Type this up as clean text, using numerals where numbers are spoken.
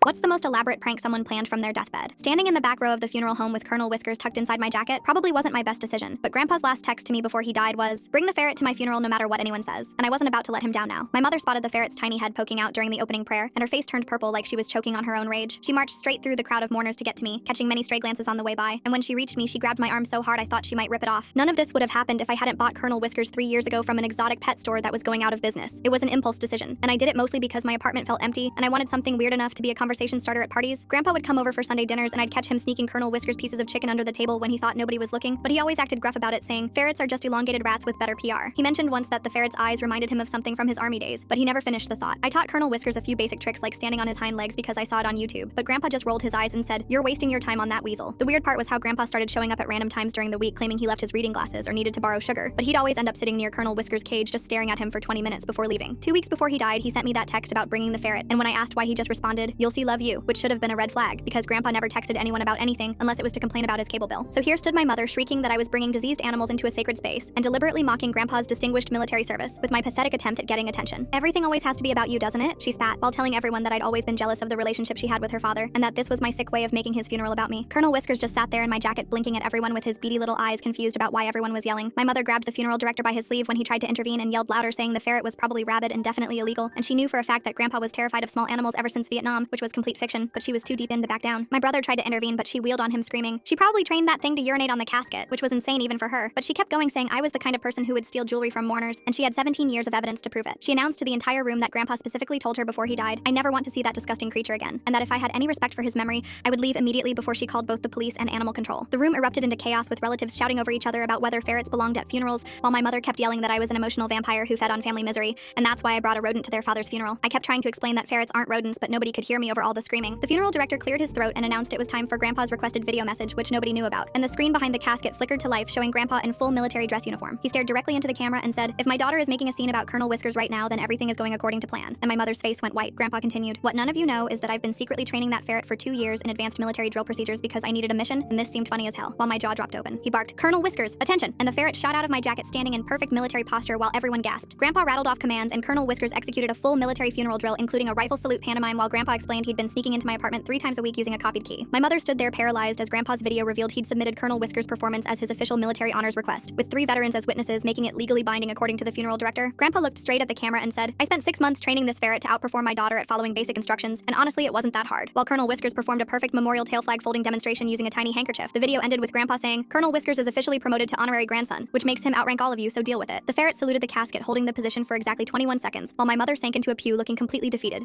What's the most elaborate prank someone planned from their deathbed? Standing in the back row of the funeral home with Colonel Whiskers tucked inside my jacket probably wasn't my best decision, but Grandpa's last text to me before he died was, "Bring the ferret to my funeral no matter what anyone says," and I wasn't about to let him down now. My mother spotted the ferret's tiny head poking out during the opening prayer, and her face turned purple like she was choking on her own rage. She marched straight through the crowd of mourners to get to me, catching many stray glances on the way by, and when she reached me, she grabbed my arm so hard I thought she might rip it off. None of this would have happened if I hadn't bought Colonel Whiskers 3 years ago from an exotic pet store that was going out of business. It was an impulse decision, and I did it mostly because my apartment felt empty, and I wanted something weird enough to be a conversation starter at parties. Grandpa would come over for Sunday dinners and I'd catch him sneaking Colonel Whiskers pieces of chicken under the table when he thought nobody was looking, but he always acted gruff about it, saying, "Ferrets are just elongated rats with better PR." He mentioned once that the ferret's eyes reminded him of something from his army days, but he never finished the thought. I taught Colonel Whiskers a few basic tricks like standing on his hind legs because I saw it on YouTube, but Grandpa just rolled his eyes and said, "You're wasting your time on that weasel." The weird part was how Grandpa started showing up at random times during the week claiming he left his reading glasses or needed to borrow sugar, but he'd always end up sitting near Colonel Whiskers' cage just staring at him for 20 minutes before leaving. 2 weeks before he died, he sent me that text about bringing the ferret, and when I asked why, he just responded, "You'll see, love you," which should have been a red flag because Grandpa never texted anyone about anything unless it was to complain about his cable bill. So here stood my mother shrieking that I was bringing diseased animals into a sacred space and deliberately mocking Grandpa's distinguished military service with my pathetic attempt at getting attention. "Everything always has to be about you, doesn't it?" she spat, while telling everyone that I'd always been jealous of the relationship she had with her father and that this was my sick way of making his funeral about me. Colonel Whiskers just sat there in my jacket blinking at everyone with his beady little eyes, confused about why everyone was yelling. My mother grabbed the funeral director by his sleeve when he tried to intervene and yelled louder, saying the ferret was probably rabid and definitely illegal, and she knew for a fact that Grandpa was terrified of small animals ever since Vietnam, which was complete fiction, but she was too deep in to back down. My brother tried to intervene, but she wheeled on him screaming, "She probably trained that thing to urinate on the casket," which was insane even for her, but she kept going, saying I was the kind of person who would steal jewelry from mourners, and she had 17 years of evidence to prove it. She announced to the entire room that Grandpa specifically told her before he died, "I never want to see that disgusting creature again," and that if I had any respect for his memory, I would leave immediately before she called both the police and animal control. The room erupted into chaos with relatives shouting over each other about whether ferrets belonged at funerals, while my mother kept yelling that I was an emotional vampire who fed on family misery, and that's why I brought a rodent to their father's funeral. I kept trying to explain that ferrets aren't rodents, but nobody could hear me over all the screaming. The funeral director cleared his throat and announced it was time for Grandpa's requested video message, which nobody knew about, and the screen behind the casket flickered to life, showing Grandpa in full military dress uniform. He stared directly into the camera and said, "If my daughter is making a scene about Colonel Whiskers right now, then everything is going according to plan." And my mother's face went white. Grandpa continued, "What none of you know is that I've been secretly training that ferret for 2 years in advanced military drill procedures because I needed a mission, and this seemed funny as hell." While my jaw dropped open, he barked, "Colonel Whiskers, attention!" and the ferret shot out of my jacket standing in perfect military posture while everyone gasped. Grandpa rattled off commands and Colonel Whiskers executed a full military funeral drill, including a rifle salute pantomime, while Grandpa explained he'd been sneaking into my apartment 3 times a week using a copied key. My mother stood there paralyzed as Grandpa's video revealed he'd submitted Colonel Whiskers' performance as his official military honors request, with 3 veterans as witnesses, making it legally binding according to the funeral director. Grandpa looked straight at the camera and said, "I spent 6 months training this ferret to outperform my daughter at following basic instructions, and honestly it wasn't that hard." While Colonel Whiskers performed a perfect memorial tail flag folding demonstration using a tiny handkerchief, the video ended with Grandpa saying, "Colonel Whiskers is officially promoted to honorary grandson, which makes him outrank all of you, so deal with it." The ferret saluted the casket, holding the position for exactly 21 seconds, while my mother sank into a pew looking completely defeated.